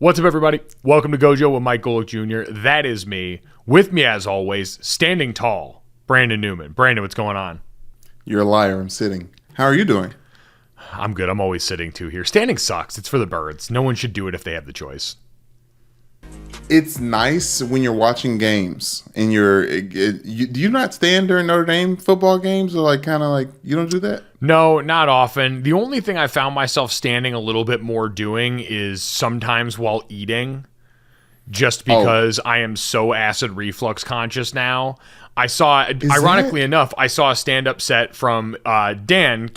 What's up, everybody? Welcome to Gojo with Mike Golick Jr. That is me. With me, as always, standing tall, Brandon Newman. Brandon, what's going on? You're a liar. I'm sitting. How are you doing? I'm good. I'm always sitting, too, here. Standing sucks. It's for the birds. No one should do it if they have the choice. It's nice when you're watching games and do you not stand during Notre Dame football games, or you don't do that? No, not often. The only thing I found myself standing a little bit more doing is sometimes while eating, just because I am so acid reflux conscious now. I saw, ironically enough, I saw a stand-up set from Dan,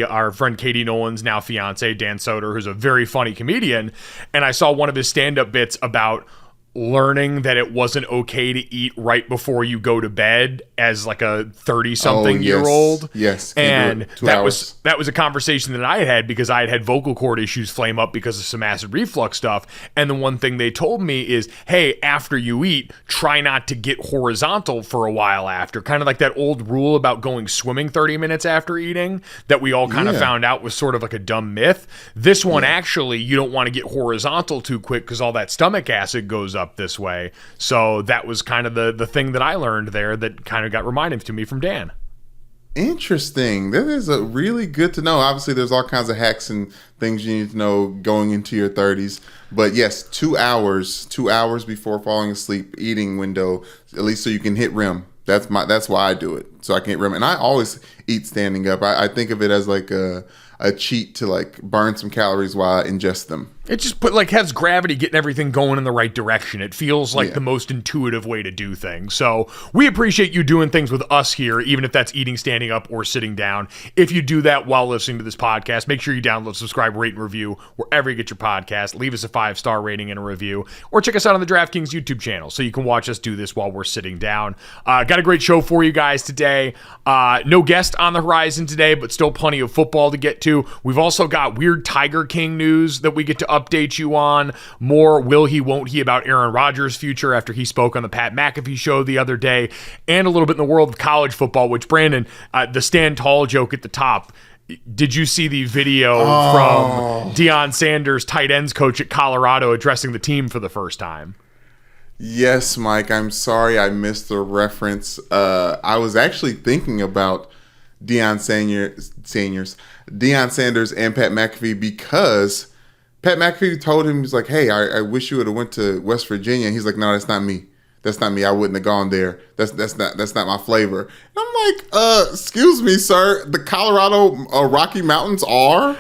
our friend Katie Nolan's now fiance, Dan Soder, who's a very funny comedian, and I saw one of his stand-up bits about learning that it wasn't okay to eat right before you go to bed as like a 30-something-year-old. Yes. And that was a conversation that I had because I had vocal cord issues flame up because of some acid reflux stuff. And the one thing they told me is, hey, after you eat, try not to get horizontal for a while after. Kind of like that old rule about going swimming 30 minutes after eating that we all kind of found out was sort of like a dumb myth. This one, actually, you don't want to get horizontal too quick because all that stomach acid goes up this way. So that was kind of the thing that I learned there that kind of got reminded to me from Dan. Interesting. That is a really good to know. Obviously, there's all kinds of hacks and things you need to know going into your 30s. But yes, 2 hours before falling asleep, eating window, at least so you can hit REM. That's why I do it, so I can hit REM. And I always eat standing up. I think of it as like a cheat to like burn some calories while I ingest them. It just has gravity getting everything going in the right direction. It feels like the most intuitive way to do things. So we appreciate you doing things with us here, even if that's eating standing up or sitting down. If you do that while listening to this podcast, make sure you download, subscribe, rate, and review wherever you get your podcast. Leave us a 5-star rating and a review, or check us out on the DraftKings YouTube channel so you can watch us do this while we're sitting down. Got a great show for you guys today. No guest on the horizon today, but still plenty of football to get to. We've also got weird Tiger King news that we get to update you on. More will he, won't he about Aaron Rodgers' future after he spoke on the Pat McAfee show the other day, and a little bit in the world of college football, which, Brandon, the stand tall joke at the top. Did you see the video from Deion Sanders, tight ends coach at Colorado, addressing the team for the first time? Yes, Mike. I'm sorry I missed the reference. I was actually thinking about Deion Sanders and Pat McAfee because Pat McAfee told him, he's like, hey, I wish you would have went to West Virginia. And he's like, no, that's not me. That's not me. I wouldn't have gone there. That's not my flavor. And I'm like, excuse me, sir. The Colorado Rocky Mountains are?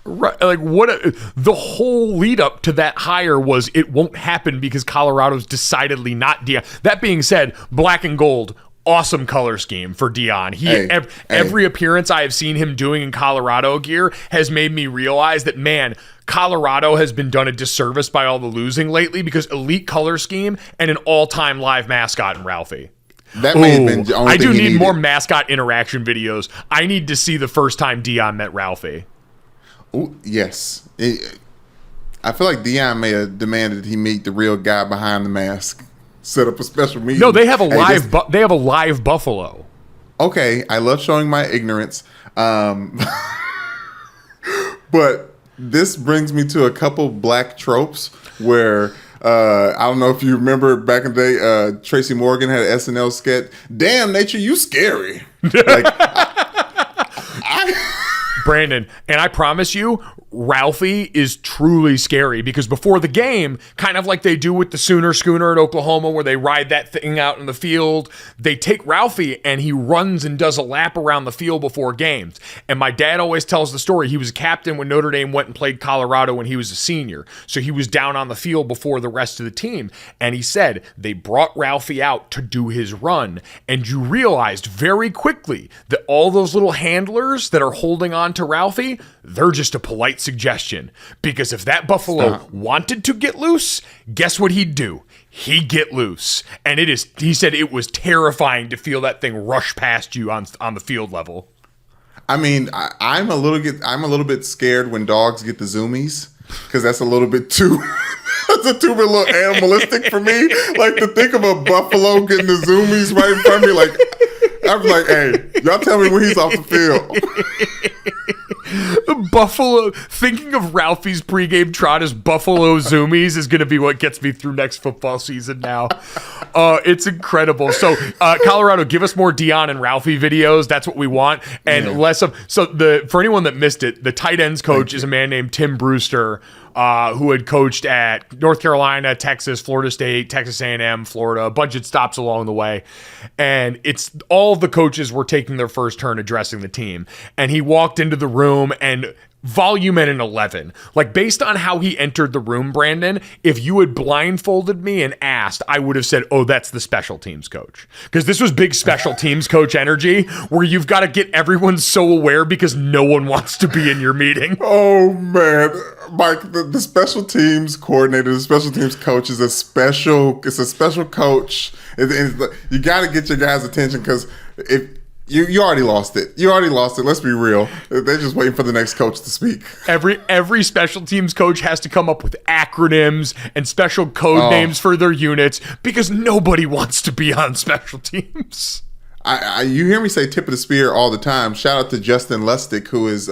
Right, the whole lead up to that hire was it won't happen because Colorado's decidedly not Deion. That being said, black and gold, awesome color scheme for Deion. Every appearance I have seen him doing in Colorado gear has made me realize that, man, Colorado has been done a disservice by all the losing lately because elite color scheme and an all-time live mascot in Ralphie. That may have been the only I thing do he need needed. more mascot interaction videos. I need to see the first time Deion met Ralphie. Ooh, yes. I feel like Deion may have demanded he meet the real guy behind the mask. Set up a special meeting. No, they have a live buffalo. Okay, I love showing my ignorance. But this brings me to a couple black tropes where I don't know if you remember back in the day, Tracy Morgan had an SNL sketch. Damn, nature, you scary. Brandon, and I promise you, Ralphie is truly scary because before the game, kind of like they do with the Sooner Schooner at Oklahoma where they ride that thing out in the field, they take Ralphie and he runs and does a lap around the field before games. And my dad always tells the story. He was a captain when Notre Dame went and played Colorado when he was a senior. So he was down on the field before the rest of the team. And he said they brought Ralphie out to do his run. And you realized very quickly that all those little handlers that are holding on to Ralphie, they're just a polite suggestion. Because if that buffalo wanted to get loose, guess what he'd do? He'd get loose. And he said it was terrifying to feel that thing rush past you on the field level. I mean, I'm a little bit scared when dogs get the zoomies because that's a little bit too that's a little animalistic for me. Like to think of a buffalo getting the zoomies right in front of me, like I'm like, hey, y'all tell me when he's off the field. Buffalo, thinking of Ralphie's pregame trot as Buffalo Zoomies is going to be what gets me through next football season now. It's incredible. So, Colorado, give us more Dion and Ralphie videos. That's what we want. And less of, for anyone that missed it, the tight ends coach is a man named Tim Brewster, who had coached at North Carolina, Texas, Florida State, Texas A&M, Florida, a bunch of stops along the way. And it's all of the coaches were taking their first turn addressing the team. And he walked into the room and volume at an 11. Like, based on how he entered the room, Brandon, if you had blindfolded me and asked, I would have said, oh, that's the special teams coach. Because this was big special teams coach energy where you've got to get everyone so aware because no one wants to be in your meeting. Oh, man. Mike, the special teams coordinator, the special teams coach is a special coach. You got to get your guys' attention because if You already lost it. Let's be real. They're just waiting for the next coach to speak. Every special teams coach has to come up with acronyms and special code names for their units because nobody wants to be on special teams. You hear me say tip of the spear all the time. Shout out to Justin Lustig, who is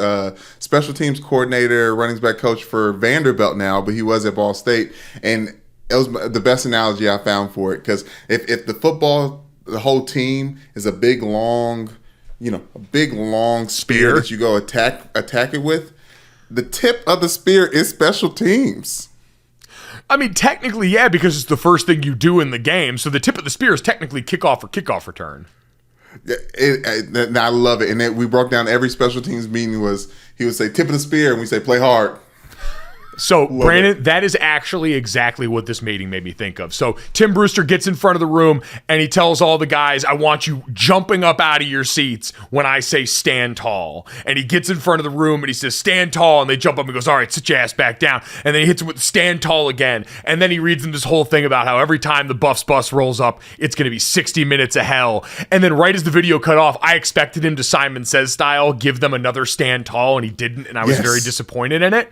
special teams coordinator, running back coach for Vanderbilt now, but he was at Ball State. And it was the best analogy I found for it because if the whole team is a big long spear that you go attack it with. The tip of the spear is special teams. I mean, technically, yeah, because it's the first thing you do in the game. So the tip of the spear is technically kickoff or kickoff return. I love it. And we broke down every special teams meeting he would say tip of the spear and we say play hard. So, Brandon, that is actually exactly what this meeting made me think of. So, Tim Brewster gets in front of the room and he tells all the guys, I want you jumping up out of your seats when I say stand tall. And he gets in front of the room and he says, stand tall. And they jump up and goes, all right, sit your ass back down. And then he hits him with stand tall again. And then he reads them this whole thing about how every time the Buffs bus rolls up, it's going to be 60 minutes of hell. And then right as the video cut off, I expected him to Simon Says style, give them another stand tall, and he didn't. And I was very disappointed in it.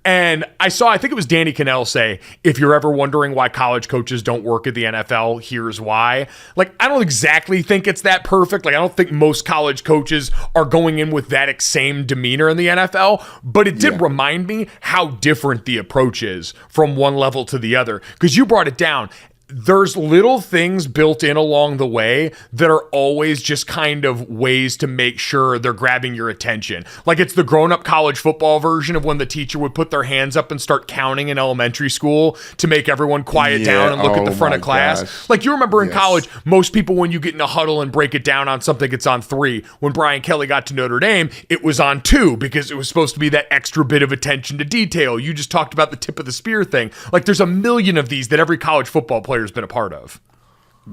And I think it was Danny Cannell say, if you're ever wondering why college coaches don't work at the NFL, here's why. Like, I don't exactly think it's that perfect. Like, I don't think most college coaches are going in with that same demeanor in the NFL, but it did remind me how different the approach is from one level to the other. Because you brought it down. There's little things built in along the way that are always just kind of ways to make sure they're grabbing your attention. Like, it's the grown-up college football version of when the teacher would put their hands up and start counting in elementary school to make everyone quiet down and look at the front of class. Gosh. Like, you remember in college, most people, when you get in a huddle and break it down on something, it's on 3. When Brian Kelly got to Notre Dame, it was on 2 because it was supposed to be that extra bit of attention to detail. You just talked about the tip of the spear thing. Like, there's a million of these that every college football player has been a part of.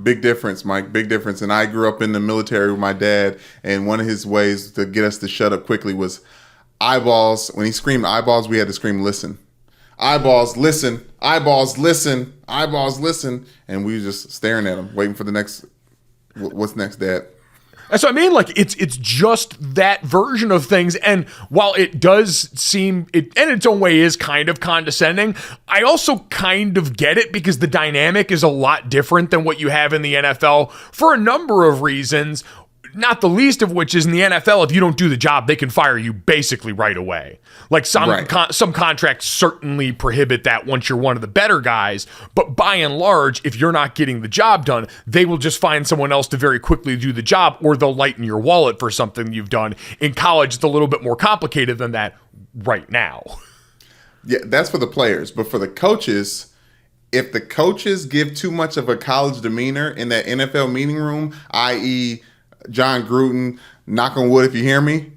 Big difference, Mike. Big difference. And I grew up in the military with my dad, and one of his ways to get us to shut up quickly was eyeballs. When he screamed eyeballs, we had to scream listen. Eyeballs, listen. Eyeballs, listen. Eyeballs, listen. And we were just staring at him, waiting for the next, what's next, Dad? That's what I mean. Like, it's just that version of things. And while it does seem, in its own way, is kind of condescending, I also kind of get it because the dynamic is a lot different than what you have in the NFL for a number of reasons. Not the least of which is in the NFL, if you don't do the job, they can fire you basically right away. Like some contracts certainly prohibit that once you're one of the better guys. But by and large, if you're not getting the job done, they will just find someone else to very quickly do the job, or they'll lighten your wallet for something you've done. In college, it's a little bit more complicated than that right now. Yeah, that's for the players. But for the coaches, if the coaches give too much of a college demeanor in that NFL meeting room, i.e., John Gruden, knock on wood if you hear me,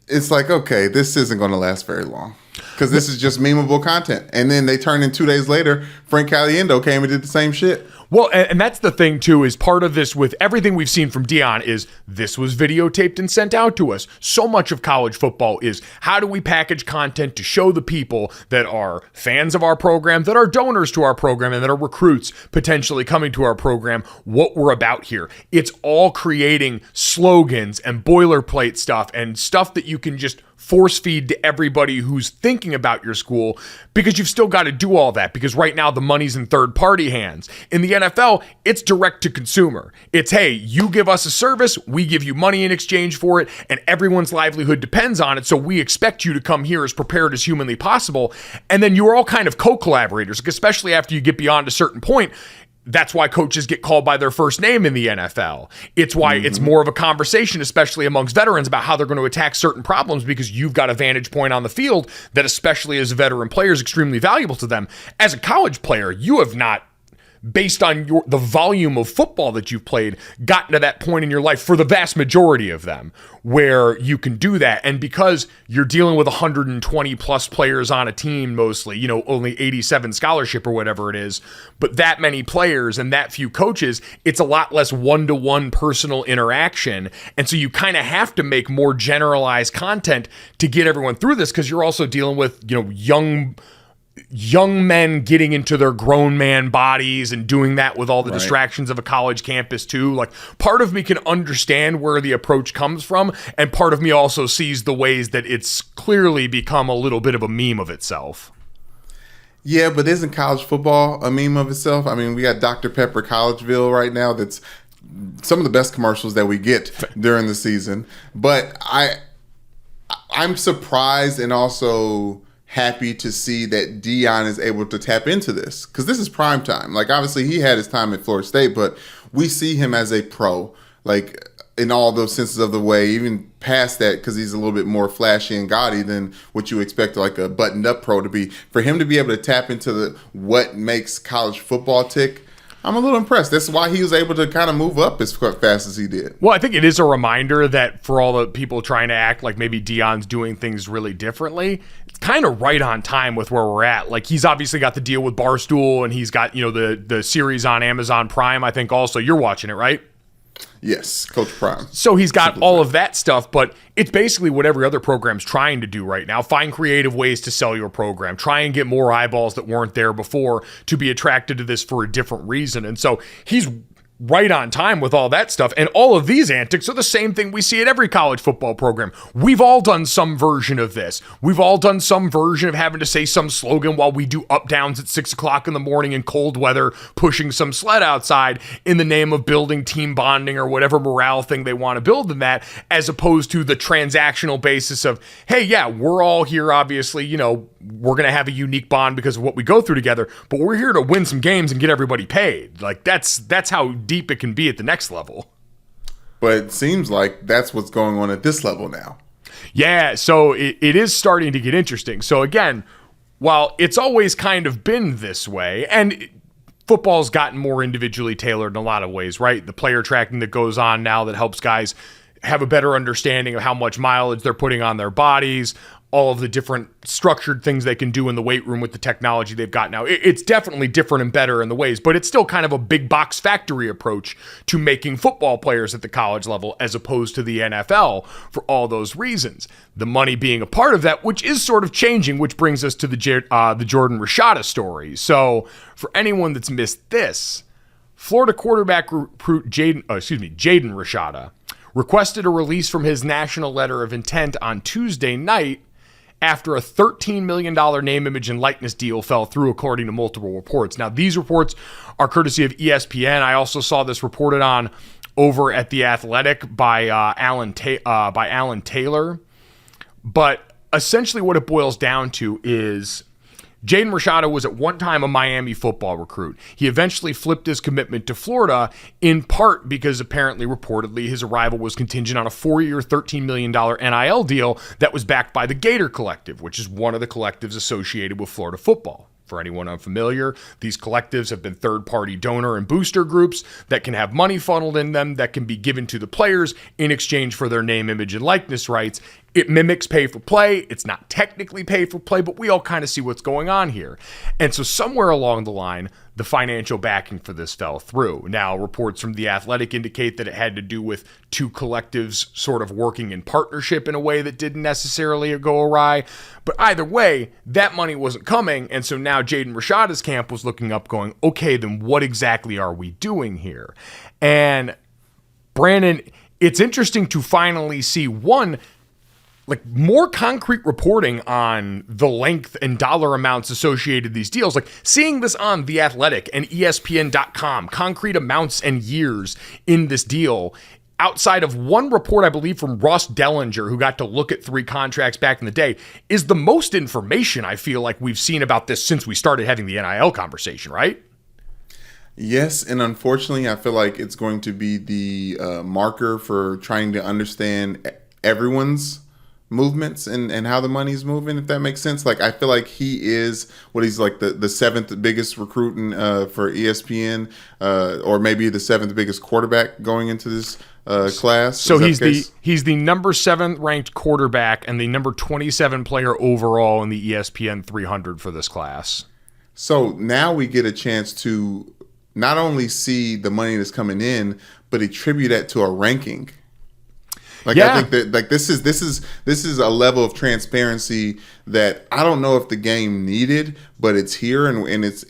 it's like, okay, this isn't going to last very long because this is just memeable content. And then they turned in 2 days later, Frank Caliendo came and did the same shit. Well, and that's the thing, too, is part of this with everything we've seen from Dion is this was videotaped and sent out to us. So much of college football is how do we package content to show the people that are fans of our program, that are donors to our program, and that are recruits potentially coming to our program, what we're about here. It's all creating slogans and boilerplate stuff and stuff that you can just force feed to everybody who's thinking about your school, because you've still got to do all that, because right now the money's in third party hands. In the NFL, it's direct to consumer. It's, hey, you give us a service, we give you money in exchange for it, and everyone's livelihood depends on it, so we expect you to come here as prepared as humanly possible. And then you're all kind of co-collaborators, especially after you get beyond a certain point. That's why coaches get called by their first name in the NFL. It's why it's more of a conversation, especially amongst veterans, about how they're going to attack certain problems, because you've got a vantage point on the field that, especially as a veteran player, is extremely valuable to them. As a college player, you have not, based on the volume of football that you've played, gotten to that point in your life, for the vast majority of them, where you can do that. And because you're dealing with 120 plus players on a team, mostly, only 87 scholarship or whatever it is, but that many players and that few coaches, it's a lot less one-to-one personal interaction. And so you kind of have to make more generalized content to get everyone through this, because you're also dealing with, young men getting into their grown man bodies and doing that with all the distractions of a college campus too. Like, part of me can understand where the approach comes from, and part of me also sees the ways that it's clearly become a little bit of a meme of itself. Yeah, but isn't college football a meme of itself? I mean, we got Dr. Pepper Collegeville right now. That's some of the best commercials that we get during the season. But I'm surprised and also happy to see that Deion is able to tap into this, because this is prime time. Like, obviously he had his time at Florida State, but we see him as a pro, like, in all those senses of the way, even past that, because he's a little bit more flashy and gaudy than what you expect like a buttoned up pro to be. For him to be able to tap into what makes college football tick, I'm a little impressed. That's why he was able to kind of move up as fast as he did. Well, I think it is a reminder that for all the people trying to act like maybe Deion's doing things really differently, it's kind of right on time with where we're at. Like, he's obviously got the deal with Barstool, and he's got, the series on Amazon Prime, I think also. You're watching it, right? Yes, Coach Prime. So he's got all of that stuff, but it's basically what every other program's trying to do right now. Find creative ways to sell your program. Try and get more eyeballs that weren't there before to be attracted to this for a different reason. And so he's right on time with all that stuff. And all of these antics are the same thing we see at every college football program. We've all done some version of this. We've all done some version of having to say some slogan while we do up downs at 6 o'clock in the morning in cold weather, pushing some sled outside in the name of building team bonding or whatever morale thing they want to build in that, as opposed to the transactional basis of, hey, yeah, we're all here, obviously, we're going to have a unique bond because of what we go through together, but we're here to win some games and get everybody paid. Like, that's how deep it can be at the next level. But it seems like that's what's going on at this level now. Yeah, so it is starting to get interesting. So again, while it's always kind of been this way, and football's gotten more individually tailored in a lot of ways, right? The player tracking that goes on now that helps guys have a better understanding of how much mileage they're putting on their bodies, all of the different structured things they can do in the weight room with the technology they've got now. It's definitely different and better in the ways, but it's still kind of a big box factory approach to making football players at the college level as opposed to the NFL for all those reasons. The money being a part of that, which is sort of changing, which brings us to the Jordan Rashada story. So for anyone that's missed this, Florida quarterback recruit Jaden Rashada requested a release from his national letter of intent on Tuesday night after a $13 million name, image, and likeness deal fell through, according to multiple reports. Now, these reports are courtesy of ESPN. I also saw this reported on over at The Athletic by Alan Taylor. But essentially what it boils down to is Jaden Rashada was at one time a Miami football recruit. He eventually flipped his commitment to Florida, in part because apparently, reportedly, his arrival was contingent on a 4-year, $13 million NIL deal that was backed by the Gator Collective, which is one of the collectives associated with Florida football. For anyone unfamiliar, these collectives have been third-party donor and booster groups that can have money funneled in them that can be given to the players in exchange for their name, image, and likeness rights. It mimics pay for play. It's not technically pay for play, but we all kind of see what's going on here. And so somewhere along the line, the financial backing for this fell through. Now, reports from The Athletic indicate that it had to do with two collectives sort of working in partnership in a way that didn't necessarily go awry. But either way, that money wasn't coming. And so now Jaden Rashada's camp was looking up going, okay, then what exactly are we doing here? And Brandon, it's interesting to finally see, one, like more concrete reporting on the length and dollar amounts associated with these deals. Like seeing this on The Athletic and ESPN.com, concrete amounts and years in this deal, outside of one report, I believe, from Ross Dellinger, who got to look at 3 contracts back in the day, is the most information I feel like we've seen about this since we started having the NIL conversation, right? Yes, and unfortunately, I feel like it's going to be the marker for trying to understand everyone's movements and how the money's moving, if that makes sense. Like, I feel like he is what he's like the 7th biggest recruit for ESPN, or maybe the 7th biggest quarterback going into this class. So he's the number 7 ranked quarterback and the number 27 player overall in the ESPN 300 for this class. So now we get a chance to not only see the money that's coming in, but attribute that to a ranking. Like, yeah. I think that like this is a level of transparency that I don't know if the game needed, but it's here and this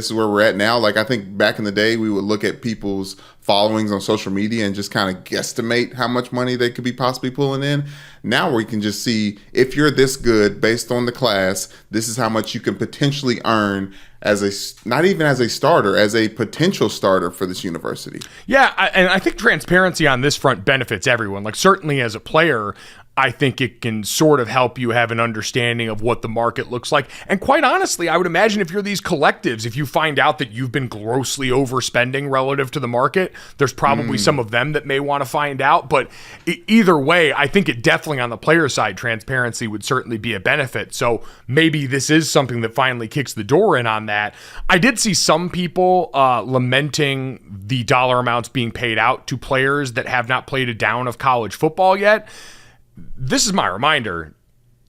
is where we're at now. Like, I think back in the day we would look at people's followings on social media and just kind of guesstimate how much money they could be possibly pulling in. Now we can just see if you're this good based on the class, this is how much you can potentially earn as not even as a starter, as a potential starter for this university. Yeah, and I think transparency on this front benefits everyone. Like, certainly as a player, I think it can sort of help you have an understanding of what the market looks like. And quite honestly, I would imagine if you're these collectives, if you find out that you've been grossly overspending relative to the market, there's probably some of them that may want to find out. But either way, I think it definitely on the player side, transparency would certainly be a benefit. So maybe this is something that finally kicks the door in on that. I did see some people lamenting the dollar amounts being paid out to players that have not played a down of college football yet. This is my reminder.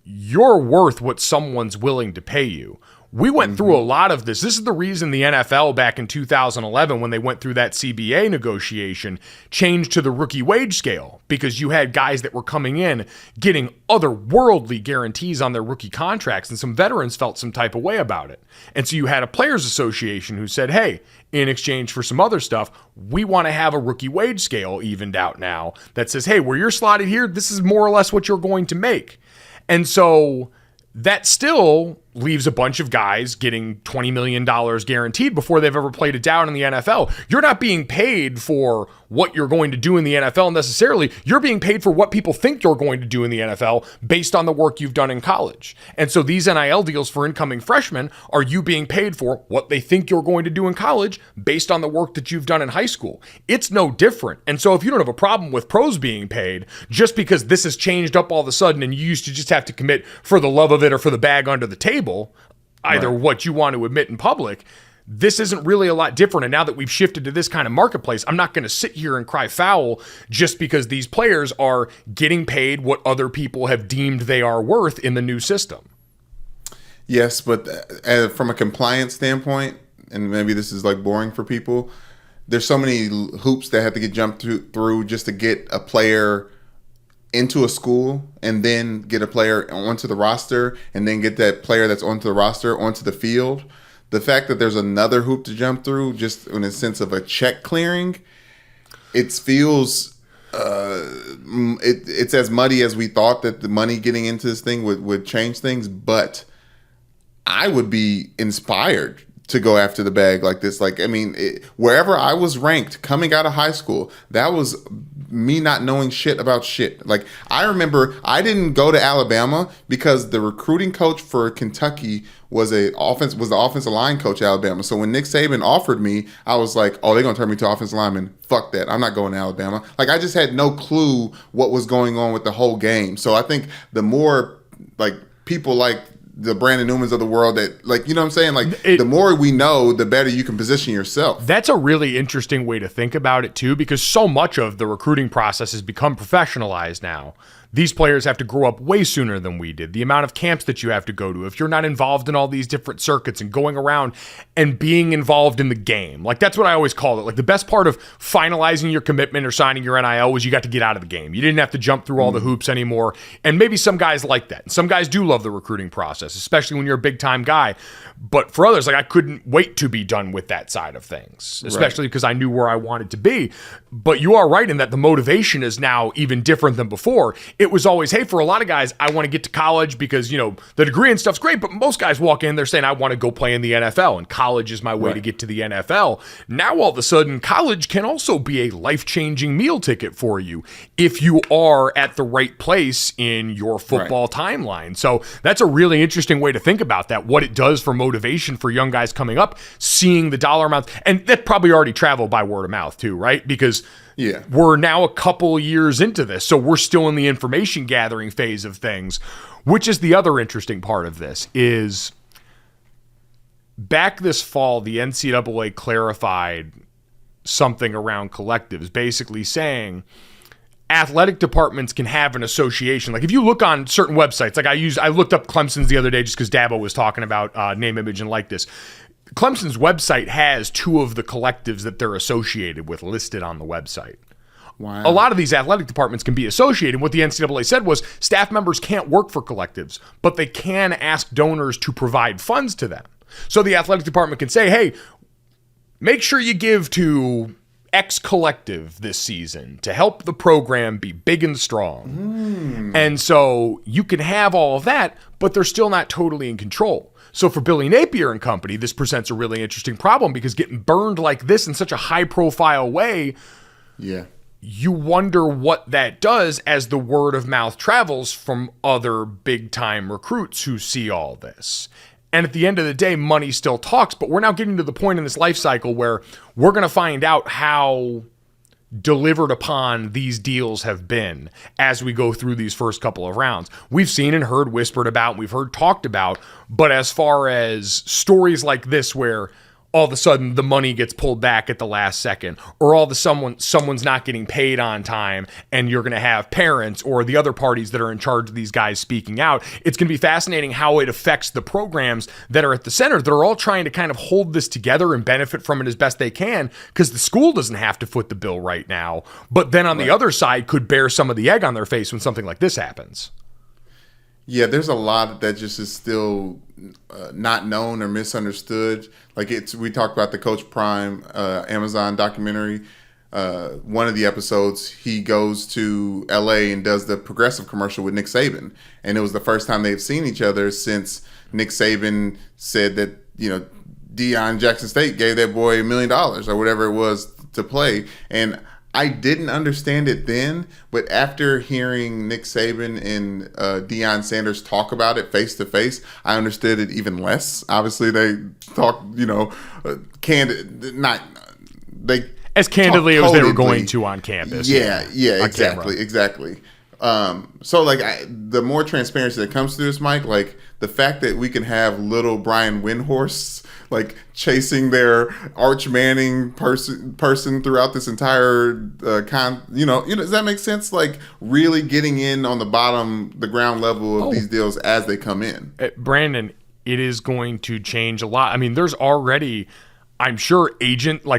You're worth what someone's willing to pay you. We went through a lot of this. This is the reason the NFL back in 2011, when they went through that CBA negotiation, changed to the rookie wage scale, because you had guys that were coming in getting otherworldly guarantees on their rookie contracts, and some veterans felt some type of way about it. And so you had a players association who said, hey, in exchange for some other stuff, we want to have a rookie wage scale evened out now that says, hey, where you're slotted here, this is more or less what you're going to make. And so that still leaves a bunch of guys getting $20 million guaranteed before they've ever played a down in the NFL. You're not being paid for what you're going to do in the NFL necessarily. You're being paid for what people think you're going to do in the NFL based on the work you've done in college. And so these NIL deals for incoming freshmen are you being paid for what they think you're going to do in college based on the work that you've done in high school. It's no different. And so if you don't have a problem with pros being paid, just because this has changed up all of a sudden and you used to just have to commit for the love of it or for the bag under the table, either right, what you want to admit in public, this isn't really a lot different. And now that we've shifted to this kind of marketplace, I'm not going to sit here and cry foul just because these players are getting paid what other people have deemed they are worth in the new system. Yes, but from a compliance standpoint, and maybe this is like boring for people, there's so many hoops that have to get jumped through just to get a player into a school and then get a player onto the roster and then get that player that's onto the roster onto the field. The fact that there's another hoop to jump through, just in a sense of a check clearing, it feels it's as muddy as we thought that the money getting into this thing would change things. But I would be inspired to go after the bag like this. Like, I mean, wherever I was ranked coming out of high school, that was me not knowing shit about shit. Like, I remember I didn't go to Alabama because the recruiting coach for Kentucky was the offensive line coach at Alabama. So when Nick Saban offered me, I was like, oh, they're going to turn me to offensive lineman. Fuck that. I'm not going to Alabama. Like, I just had no clue what was going on with the whole game. So I think the more, like, people like the Brandon Newmans of the world that, like, you know what I'm saying? Like, the more we know, the better you can position yourself. That's a really interesting way to think about it, too, because so much of the recruiting process has become professionalized now. These players have to grow up way sooner than we did. The amount of camps that you have to go to, if you're not involved in all these different circuits and going around and being involved in the game. Like, that's what I always call it. Like, the best part of finalizing your commitment or signing your NIL was you got to get out of the game. You didn't have to jump through all the hoops anymore. And maybe some guys like that. Some guys do love the recruiting process, especially when you're a big-time guy. But for others, like, I couldn't wait to be done with that side of things, especially because I knew where I wanted to be. But you are right in that the motivation is now even different than before. it was always, hey, for a lot of guys, I want to get to college because, the degree and stuff's great, but most guys walk in, they're saying, I want to go play in the NFL, and college is my way to get to the NFL. Now, all of a sudden, college can also be a life-changing meal ticket for you if you are at the right place in your football timeline. So that's a really interesting way to think about that, what it does for motivation for young guys coming up, seeing the dollar amounts. And that probably already traveled by word of mouth too, right? Because we're now a couple years into this, so we're still in the information gathering phase of things, which is the other interesting part of this is back this fall, the NCAA clarified something around collectives, basically saying athletic departments can have an association. Like if you look on certain websites, like I looked up Clemson's the other day just because Dabo was talking about name, image, and likeness. Clemson's website has 2 of the collectives that they're associated with listed on the website. Wow. A lot of these athletic departments can be associated. What the NCAA said was staff members can't work for collectives, but they can ask donors to provide funds to them. So the athletic department can say, hey, make sure you give to X collective this season to help the program be big and strong. And so you can have all of that, but they're still not totally in control. So for Billy Napier and company, this presents a really interesting problem because getting burned like this in such a high-profile way, you wonder what that does as the word of mouth travels from other big-time recruits who see all this. And at the end of the day, money still talks, but we're now getting to the point in this life cycle where we're going to find out how delivered upon these deals have been as we go through these first couple of rounds. We've seen and heard whispered about, we've heard talked about, but as far as stories like this where all of a sudden the money gets pulled back at the last second, or all of a sudden someone's not getting paid on time and you're going to have parents or the other parties that are in charge of these guys speaking out, it's going to be fascinating how it affects the programs that are at the center that are all trying to kind of hold this together and benefit from it as best they can because the school doesn't have to foot the bill right now, but then on the other side could bear some of the egg on their face when something like this happens. Yeah, there's a lot that just is still not known or misunderstood. Like we talked about the Coach Prime Amazon documentary. One of the episodes, he goes to LA and does the Progressive commercial with Nick Saban. And it was the first time they've seen each other since Nick Saban said that, Deion Jackson State gave that boy $1 million or whatever it was to play. And I didn't understand it then, but after hearing Nick Saban and Deion Sanders talk about it face to face, I understood it even less. Obviously, they talk, as candidly as they were going to on campus. Exactly. So the more transparency that comes through this, Mike, like the fact that we can have little Brian Windhorst chasing their Arch Manning person throughout this entire does that make sense? Like really getting in on the ground level of these deals as they come in. Brandon, it is going to change a lot. I mean, there's already, I'm sure,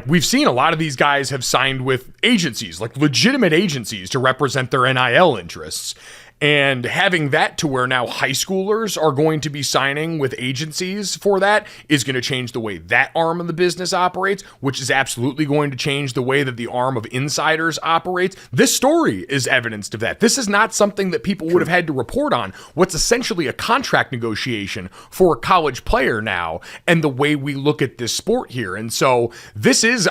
we've seen a lot of these guys have signed with agencies, like legitimate agencies to represent their NIL interests. And having that to where now high schoolers are going to be signing with agencies for that is going to change the way that arm of the business operates, which is absolutely going to change the way that the arm of insiders operates. This story is evidence of that. This is not something that people would have had to report on. What's essentially a contract negotiation for a college player now, and the way we look at this sport here. And so this is,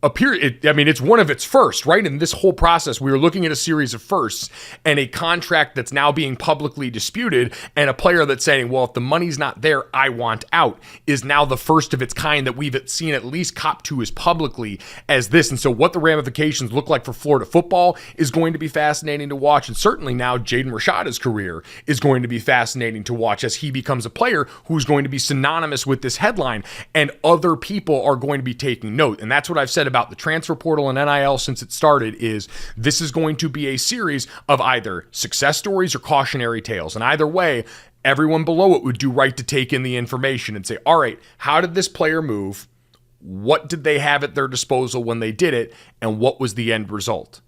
it's one of its first, right? In this whole process, we were looking at a series of firsts and a contract that's now being publicly disputed, and a player that's saying, well, if the money's not there, I want out, is now the first of its kind that we've seen at least cop to as publicly as this. And so what the ramifications look like for Florida football is going to be fascinating to watch. And certainly now Jaden Rashada's career is going to be fascinating to watch as he becomes a player who's going to be synonymous with this headline, and other people are going to be taking note. And that's what I've said about the transfer portal and NIL since it started, is this is going to be a series of either success stories or cautionary tales. And either way, everyone below it would do right to take in the information and say, all right, how did this player move? What did they have at their disposal when they did it? And what was the end result?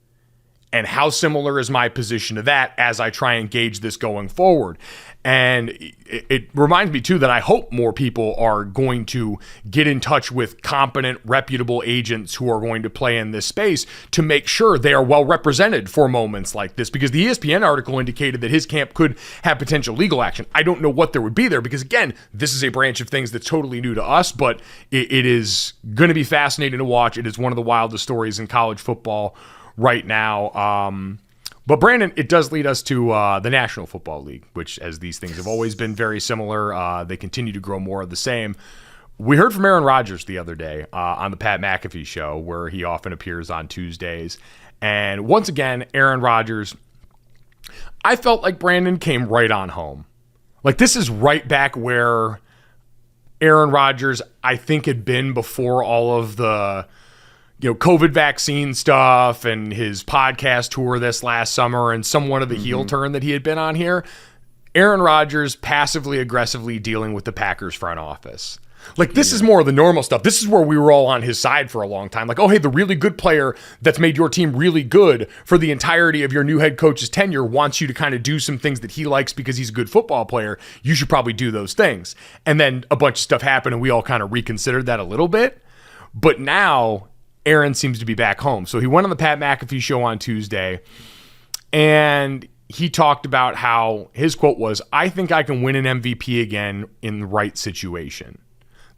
And how similar is my position to that as I try and gauge this going forward? And it reminds me, too, that I hope more people are going to get in touch with competent, reputable agents who are going to play in this space to make sure they are well represented for moments like this. Because the ESPN article indicated that his camp could have potential legal action. I don't know what there would be there because, again, this is a branch of things that's totally new to us, but it is going to be fascinating to watch. It is one of the wildest stories in college football right now. But Brandon, it does lead us to the National Football League, which, as these things have always been very similar, they continue to grow more of the same. We heard from Aaron Rodgers the other day on the Pat McAfee show, where he often appears on Tuesdays. And once again, Aaron Rodgers, I felt like Brandon came right on home. Like, this is right back where Aaron Rodgers, I think, had been before all of the COVID vaccine stuff and his podcast tour this last summer and somewhat of the heel turn that he had been on here. Aaron Rodgers passively aggressively dealing with the Packers front office. Like, this is more of the normal stuff. This is where we were all on his side for a long time. Like, oh, hey, the really good player that's made your team really good for the entirety of your new head coach's tenure wants you to kind of do some things that he likes because he's a good football player. You should probably do those things. And then a bunch of stuff happened and we all kind of reconsidered that a little bit. But now Aaron seems to be back home. So he went on the Pat McAfee show on Tuesday, and he talked about how his quote was, "I think I can win an MVP again in the right situation."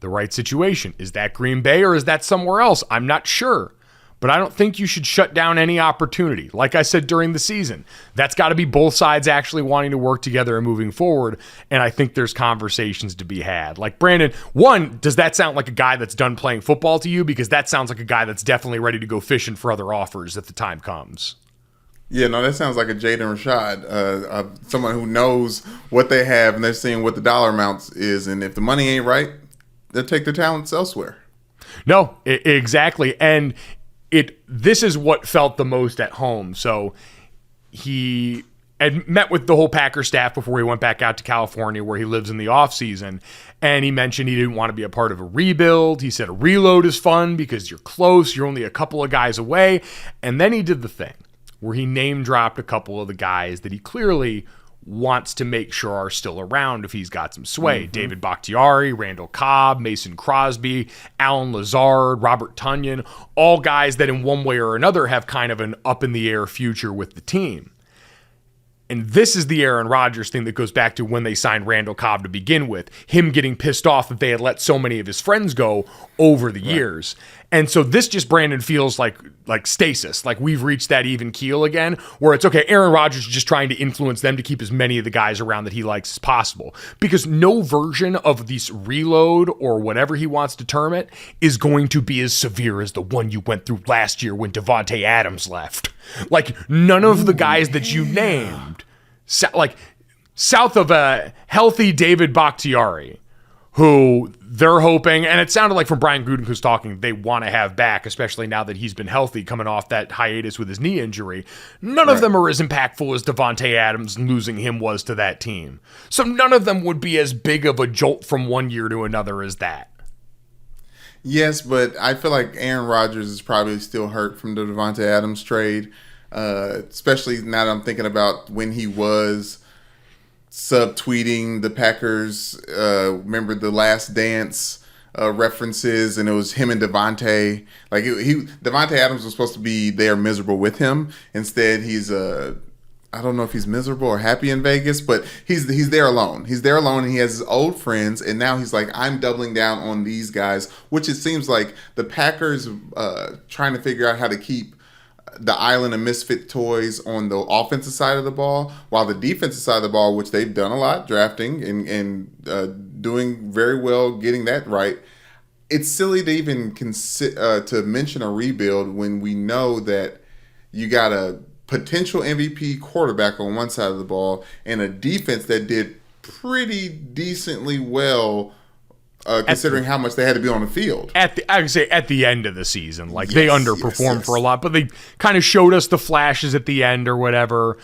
The right situation. Is that Green Bay or is that somewhere else? I'm not sure. But I don't think you should shut down any opportunity. Like I said during the season, that's got to be both sides actually wanting to work together and moving forward. And I think there's conversations to be had. Like, Brandon, one, does that sound like a guy that's done playing football to you? Because that sounds like a guy that's definitely ready to go fishing for other offers if the time comes. Yeah, no, that sounds like a Jaden Rashada, someone who knows what they have and they're seeing what the dollar amounts is. And if the money ain't right, they'll take their talents elsewhere. No, exactly. And this is what felt the most at home. So he had met with the whole Packer staff before he went back out to California, where he lives in the offseason. And he mentioned he didn't want to be a part of a rebuild. He said a reload is fun because you're close. You're only a couple of guys away. And then he did the thing where he name dropped a couple of the guys that he clearly wants to make sure are still around if he's got some sway. David Bakhtiari, Randall Cobb, Mason Crosby, Alan Lazard, Robert Tonyan, all guys that in one way or another have kind of an up-in-the-air future with the team. And this is the Aaron Rodgers thing that goes back to when they signed Randall Cobb to begin with, him getting pissed off that they had let so many of his friends go over the years. And so this just, Brandon, feels like stasis, like we've reached that even keel again, where it's okay, Aaron Rodgers is just trying to influence them to keep as many of the guys around that he likes as possible. Because no version of this reload or whatever he wants to term it is going to be as severe as the one you went through last year when Devontae Adams left. Like, none of the guys that you named, south of a healthy David Bakhtiari, who they're hoping, and it sounded like from Brian Gruden who's talking, they want to have back, especially now that he's been healthy coming off that hiatus with his knee injury. None of them are as impactful as Devontae Adams losing him was to that team. So none of them would be as big of a jolt from one year to another as that. Yes, but I feel like Aaron Rodgers is probably still hurt from the Devontae Adams trade, especially now that I'm thinking about when he was subtweeting the Packers. Remember the Last Dance references, and it was him and Devontae. Like Devontae Adams was supposed to be there miserable with him. Instead, he's I don't know if he's miserable or happy in Vegas, but he's there alone. He's there alone, and he has his old friends, and now he's like, I'm doubling down on these guys, which it seems like the Packers trying to figure out how to keep the island of misfit toys on the offensive side of the ball, while the defensive side of the ball, which they've done a lot, drafting and doing very well getting that right. It's silly to even to mention a rebuild when we know that you got a potential MVP quarterback on one side of the ball and a defense that did pretty decently well, considering how much they had to be on the field. I would say at the end of the season, like they underperformed for a lot, but they kind of showed us the flashes at the end or whatever.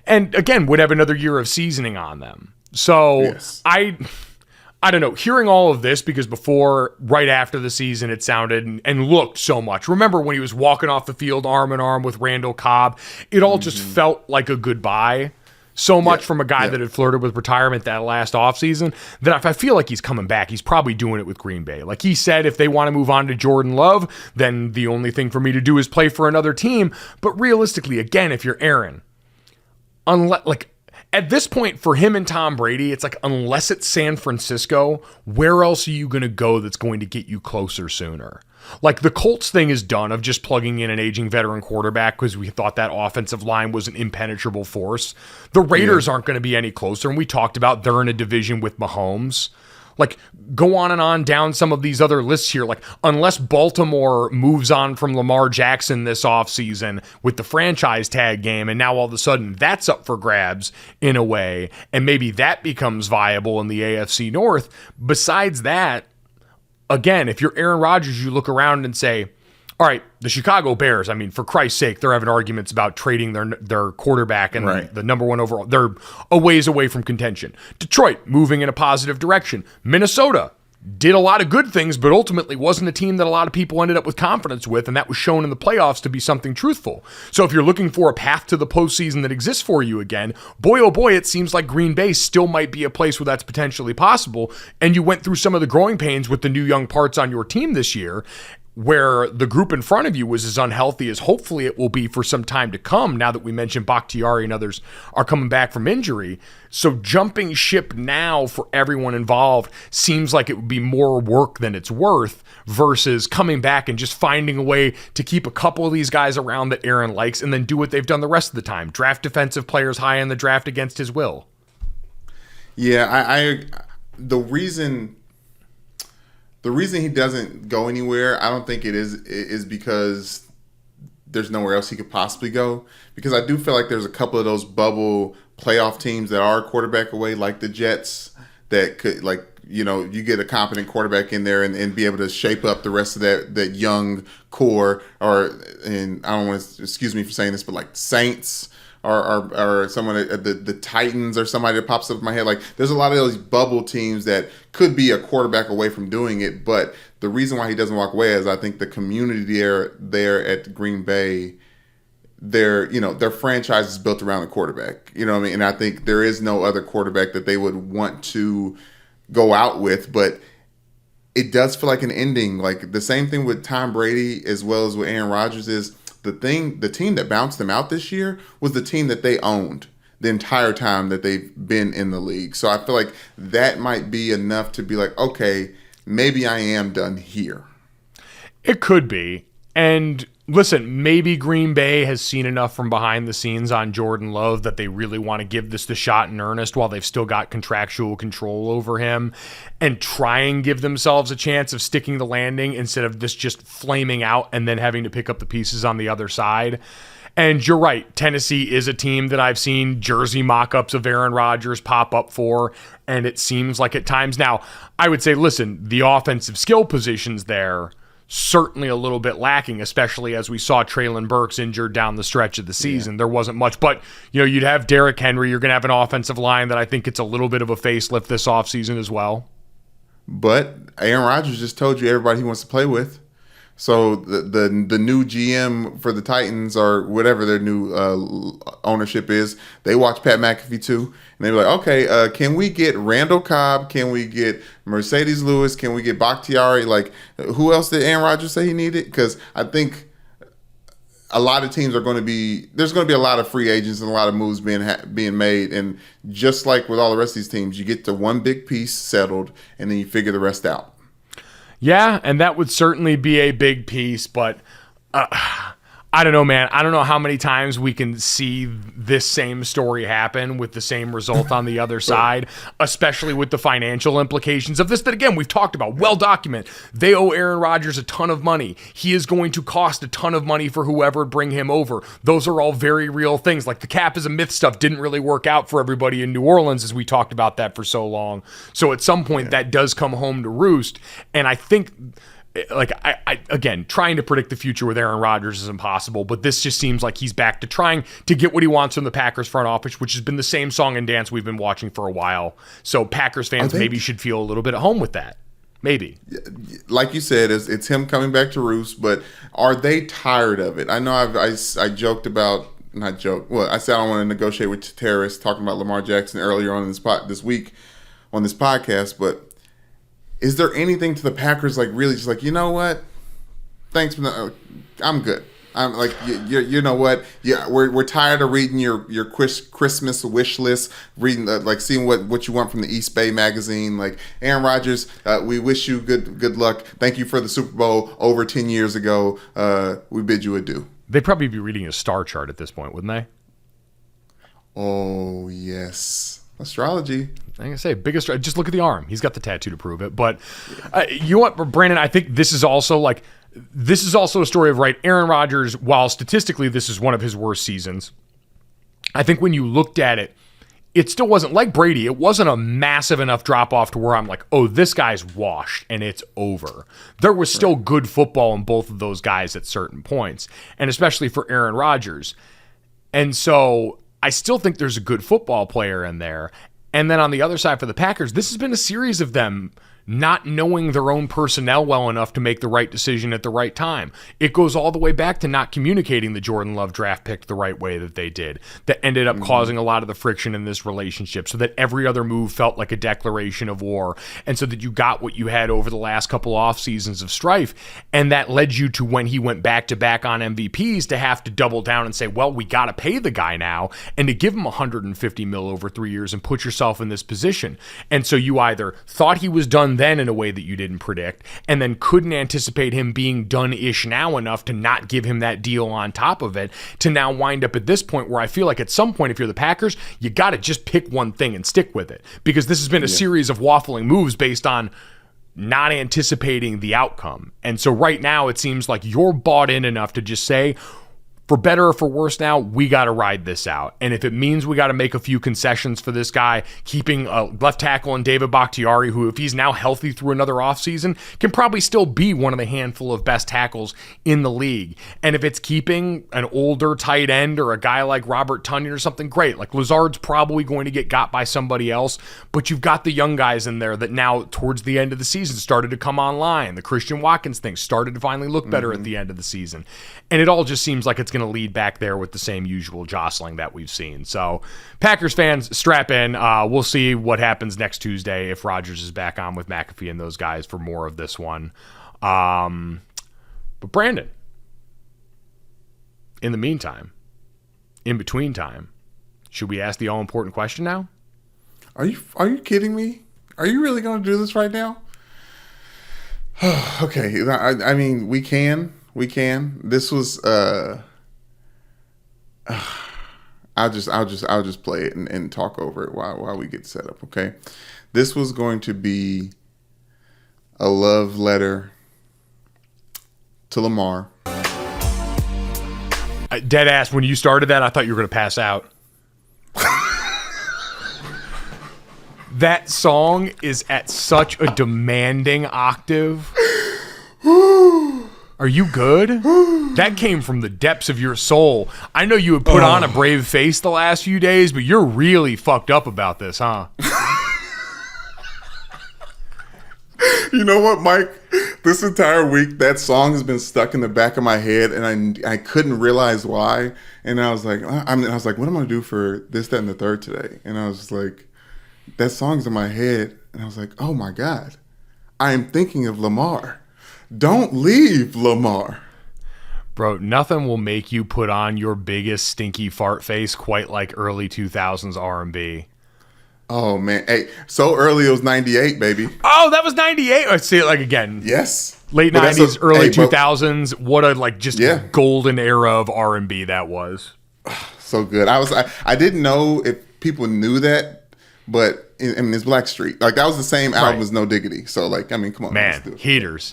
And again, would have another year of seasoning on them. So I I don't know, hearing all of this, because right after the season, it sounded and looked so much. Remember when he was walking off the field arm in arm with Randall Cobb? It all just felt like a goodbye so much from a guy that had flirted with retirement that last offseason, that if I feel like he's coming back, he's probably doing it with Green Bay. Like he said, if they want to move on to Jordan Love, then the only thing for me to do is play for another team. But realistically, again, if you're Aaron, at this point for him and Tom Brady, it's like, unless it's San Francisco, where else are you going to go that's going to get you closer sooner? Like the Colts thing is done of just plugging in an aging veteran quarterback because we thought that offensive line was an impenetrable force. The Raiders aren't going to be any closer, and we talked about they're in a division with Mahomes. Like, go on and on down some of these other lists here. Like, unless Baltimore moves on from Lamar Jackson this offseason with the franchise tag game, and now all of a sudden that's up for grabs in a way, and maybe that becomes viable in the AFC North. Besides that, again, if you're Aaron Rodgers, you look around and say, all right, the Chicago Bears, I mean, for Christ's sake, they're having arguments about trading their quarterback and the number one overall. They're a ways away from contention. Detroit, moving in a positive direction. Minnesota did a lot of good things, but ultimately wasn't a team that a lot of people ended up with confidence with, and that was shown in the playoffs to be something truthful. So if you're looking for a path to the postseason that exists for you again, boy, oh boy, it seems like Green Bay still might be a place where that's potentially possible, and you went through some of the growing pains with the new young parts on your team this year, where the group in front of you was as unhealthy as hopefully it will be for some time to come, now that we mentioned Bakhtiari and others are coming back from injury. So jumping ship now for everyone involved seems like it would be more work than it's worth, versus coming back and just finding a way to keep a couple of these guys around that Aaron likes and then do what they've done the rest of the time. Draft defensive players high in the draft against his will. Yeah, the reason he doesn't go anywhere, I don't think it is because there's nowhere else he could possibly go. Because I do feel like there's a couple of those bubble playoff teams that are a quarterback away, like the Jets, that could, like, you know, you get a competent quarterback in there and be able to shape up the rest of that young core. And I don't want to, excuse me for saying this, but like Saints or someone at the Titans or somebody that pops up in my head. Like, there's a lot of those bubble teams that could be a quarterback away from doing it. But the reason why he doesn't walk away is I think the community there at Green Bay, their franchise is built around the quarterback. You know what I mean? And I think there is no other quarterback that they would want to go out with. But it does feel like an ending. Like the same thing with Tom Brady as well as with Aaron Rodgers is, the team that bounced them out this year was the team that they owned the entire time that they've been in the league. So I feel like that might be enough to be like, okay, maybe I am done here. It could be. And listen, maybe Green Bay has seen enough from behind the scenes on Jordan Love that they really want to give this the shot in earnest while they've still got contractual control over him, and try and give themselves a chance of sticking the landing instead of this just flaming out and then having to pick up the pieces on the other side. And you're right, Tennessee is a team that I've seen jersey mock-ups of Aaron Rodgers pop up for, and it seems like at times now, I would say, listen, the offensive skill positions there certainly a little bit lacking, especially as we saw Treylon Burks injured down the stretch of the season. Yeah. There wasn't much, but you'd have Derrick Henry. You're going to have an offensive line that I think gets a little bit of a facelift this offseason as well. But Aaron Rodgers just told you everybody he wants to play with. So the new GM for the Titans, or whatever their new ownership is, they watch Pat McAfee too, and they're like, okay, can we get Randall Cobb? Can we get Mercedes Lewis? Can we get Bakhtiari? Like, who else did Aaron Rodgers say he needed? Because I think a lot of teams there's going to be a lot of free agents and a lot of moves being made, and just like with all the rest of these teams, you get to one big piece settled, and then you figure the rest out. Yeah, and that would certainly be a big piece, but I don't know, man. I don't know how many times we can see this same story happen with the same result on the other side, especially with the financial implications of this that, again, we've talked about, well documented. They owe Aaron Rodgers a ton of money. He is going to cost a ton of money for whoever would bring him over. Those are all very real things. Like the cap is a myth stuff didn't really work out for everybody in New Orleans, as we talked about that for so long. So at some point that does come home to roost. And I think like I again, trying to predict the future with Aaron Rodgers is impossible, but this just seems like he's back to trying to get what he wants from the Packers front office, which has been the same song and dance we've been watching for a while. So Packers fans maybe should feel a little bit at home with that. Maybe. Like you said, it's him coming back to roost, but are they tired of it? I know I joked about, not joke, well, I said I don't want to negotiate with terrorists, talking about Lamar Jackson earlier on in this week on this podcast, but is there anything to the Packers like really just like, you know what? Thanks, but I'm good. I'm like, you know what? Yeah, we're tired of reading your Christmas wish list, reading like seeing what you want from the East Bay magazine. Like Aaron Rodgers, we wish you good luck. Thank you for the Super Bowl over 10 years ago. We bid you adieu. They'd probably be reading a star chart at this point, wouldn't they? Oh yes, astrology. Like I say, biggest. Just look at the arm. He's got the tattoo to prove it. But you know what, Brandon? I think this is also a story of, right, Aaron Rodgers, while statistically this is one of his worst seasons, I think when you looked at it, it still wasn't like Brady. It wasn't a massive enough drop off to where I'm like, oh, this guy's washed and it's over. There was still good football in both of those guys at certain points, and especially for Aaron Rodgers. And so I still think there's a good football player in there. And then on the other side for the Packers, this has been a series of them not knowing their own personnel well enough to make the right decision at the right time. It goes all the way back to not communicating the Jordan Love draft pick the right way that they did. That ended up causing a lot of the friction in this relationship, so that every other move felt like a declaration of war, and so that you got what you had over the last couple off seasons of strife. And that led you to, when he went back to back on MVPs, to have to double down and say, well, we got to pay the guy now, and to give him $150 million over 3 years and put yourself in this position. And so you either thought he was done then in a way that you didn't predict, and then couldn't anticipate him being done-ish now enough to not give him that deal on top of it, to now wind up at this point where I feel like at some point, if you're the Packers, you got to just pick one thing and stick with it, because this has been a series of waffling moves based on not anticipating the outcome. And so right now it seems like you're bought in enough to just say, for better or for worse now, we got to ride this out. And if it means we got to make a few concessions for this guy, keeping a left tackle in David Bakhtiari, who, if he's now healthy through another offseason, can probably still be one of the handful of best tackles in the league. And if it's keeping an older tight end or a guy like Robert Tonyan or something, great. Like Lazard's probably going to get got by somebody else, but you've got the young guys in there that now, towards the end of the season, started to come online. The Christian Watkins thing started to finally look better at the end of the season. And it all just seems like it's going to lead back there with the same usual jostling that we've seen. So Packers fans, strap in. We'll see what happens next Tuesday if Rodgers is back on with McAfee and those guys for more of this one. But Brandon, in the meantime, in between time, should we ask the all-important question now? Are you kidding me? Are you really going to do this right now? Okay, I mean, we can. This was I'll just play it and talk over it while we get set up, okay? This was going to be a love letter to Lamar. Dead ass, when you started that, I thought you were going to pass out. That song is at such a demanding octave. Are you good? That came from the depths of your soul. I know you had put on a brave face the last few days, but you're really fucked up about this, huh? You know what, Mike? This entire week, that song has been stuck in the back of my head, and I couldn't realize why. And I was like, what am I going to do for this, that, and the third today? And I was just like, that song's in my head. And I was like, oh my God, I am thinking of Lamar. Don't leave, Lamar. Bro, nothing will make you put on your biggest stinky fart face quite like early 2000s R&B. Oh, man. Hey, so early it was 98, baby. Oh, that was 98? I see it like again. Yes. Late 90s, early 2000s. What a golden era of R&B that was. So good. I didn't know if people knew that, but I mean, it's Blackstreet. Like, that was the same album Right. as No Diggity. So, like, I mean, come on. let's do Man, it.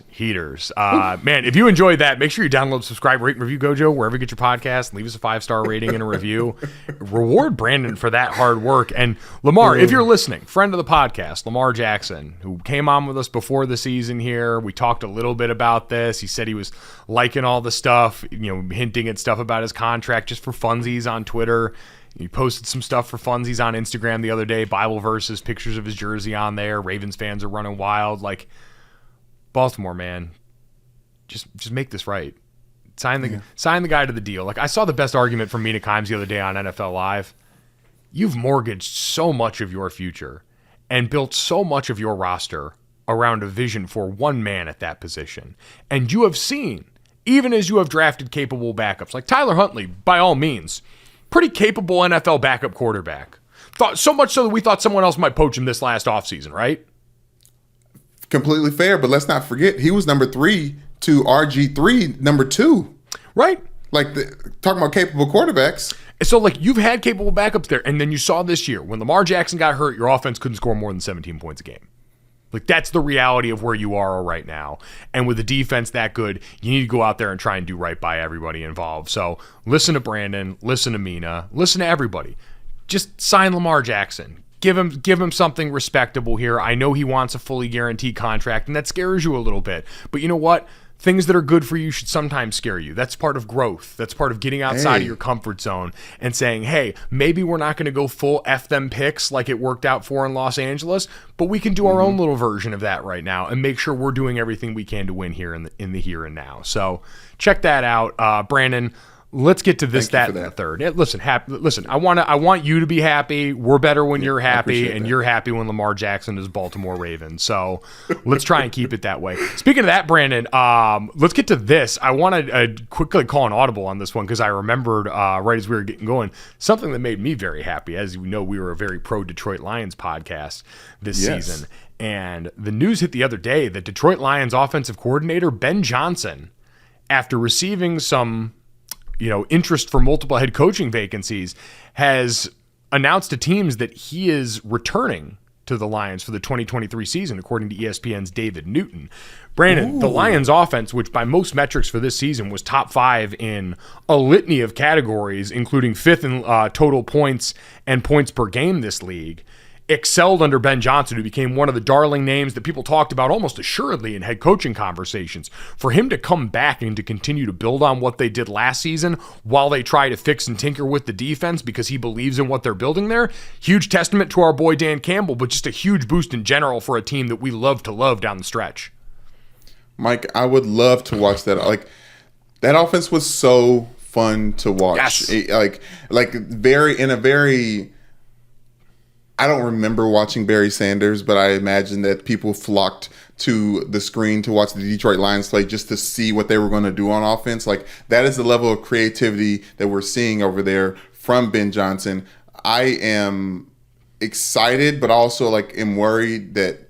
heaters. Man, if you enjoyed that, make sure you download, subscribe, rate, and review Gojo wherever you get your podcast. Leave us a 5-star rating and a review. Reward Brandon for that hard work. And Lamar, if you're listening, friend of the podcast, Lamar Jackson, who came on with us before the season here. We talked a little bit about this. He said he was liking all the stuff, hinting at stuff about his contract just for funsies on Twitter. He posted some stuff for funsies on Instagram the other day, Bible verses, pictures of his jersey on there. Ravens fans are running wild. Like, Baltimore, man, just make this right. Sign the guy to the deal. Like, I saw the best argument from Mina Kimes the other day on NFL Live. You've mortgaged so much of your future and built so much of your roster around a vision for one man at that position. And you have seen, even as you have drafted capable backups, like Tyler Huntley, by all means, pretty capable NFL backup quarterback. So much so that we thought someone else might poach him this last offseason, right? Completely fair, but let's not forget, he was number 3 to RG3, number 2. Right. Like, talking about capable quarterbacks. So, like, you've had capable backups there, and then you saw this year, when Lamar Jackson got hurt, your offense couldn't score more than 17 points a game. Like, that's the reality of where you are right now. And with a defense that good, you need to go out there and try and do right by everybody involved. So listen to Brandon, listen to Mina, listen to everybody. Just sign Lamar Jackson. Give him something respectable here. I know he wants a fully guaranteed contract, and that scares you a little bit. But you know what? Things that are good for you should sometimes scare you. That's part of growth. That's part of getting outside of your comfort zone and saying, hey, maybe we're not going to go full F them picks like it worked out for in Los Angeles, but we can do our own little version of that right now and make sure we're doing everything we can to win here in the here and now. So check that out. Brandon, let's get to this, that, and the third. Yeah, listen, I want you to be happy. We're better when you're happy, and you're happy when Lamar Jackson is Baltimore Ravens. So let's try and keep it that way. Speaking of that, Brandon, let's get to this. I want to quickly call an audible on this one because I remembered right as we were getting going something that made me very happy. As you know, we were a very pro Detroit Lions podcast this season, and the news hit the other day that Detroit Lions offensive coordinator Ben Johnson, after receiving some interest for multiple head coaching vacancies, has announced to teams that he is returning to the Lions for the 2023 season, according to ESPN's David Newton. Brandon, the Lions offense, which by most metrics for this season was top 5 in a litany of categories, including 5th in total points and points per game this league, excelled under Ben Johnson, who became one of the darling names that people talked about almost assuredly in head coaching conversations. For him to come back and to continue to build on what they did last season while they try to fix and tinker with the defense because he believes in what they're building there, huge testament to our boy Dan Campbell, but just a huge boost in general for a team that we love to love down the stretch. Mike, I would love to watch that. Like, that offense was so fun to watch. Yes. I don't remember watching Barry Sanders, but I imagine that people flocked to the screen to watch the Detroit Lions play just to see what they were going to do on offense. Like, that is the level of creativity that we're seeing over there from Ben Johnson. I am excited, but also am worried that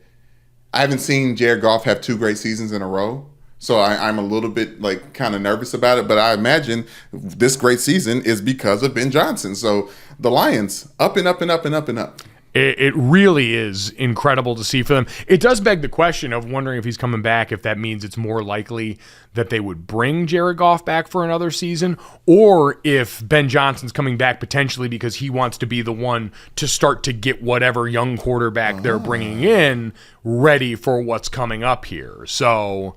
I haven't seen Jared Goff have 2 great seasons in a row. So I'm a little bit kind of nervous about it, but I imagine this great season is because of Ben Johnson. So the Lions up and up and up and up and up. It really is incredible to see for them. It does beg the question of wondering if he's coming back, if that means it's more likely that they would bring Jared Goff back for another season, or if Ben Johnson's coming back potentially because he wants to be the one to start to get whatever young quarterback they're bringing in ready for what's coming up here. So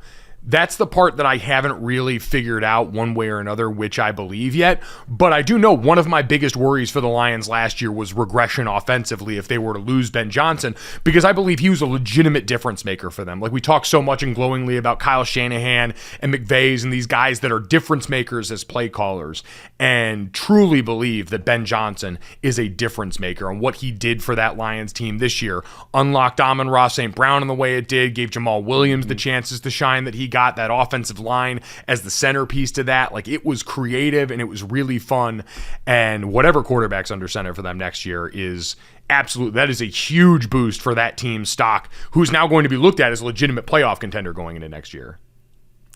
that's the part that I haven't really figured out one way or another, which I believe yet. But I do know one of my biggest worries for the Lions last year was regression offensively if they were to lose Ben Johnson, because I believe he was a legitimate difference maker for them. Like, we talk so much and glowingly about Kyle Shanahan and McVay's and these guys that are difference makers as play callers, and truly believe that Ben Johnson is a difference maker. And what he did for that Lions team this year, unlocked Amon-Ra St. Brown in the way it did, gave Jamal Williams the chances to shine that he got, that offensive line as the centerpiece to that. Like, it was creative and it was really fun. And whatever quarterback's under center for them next year is absolute. That is a huge boost for that team's stock, who's now going to be looked at as a legitimate playoff contender going into next year.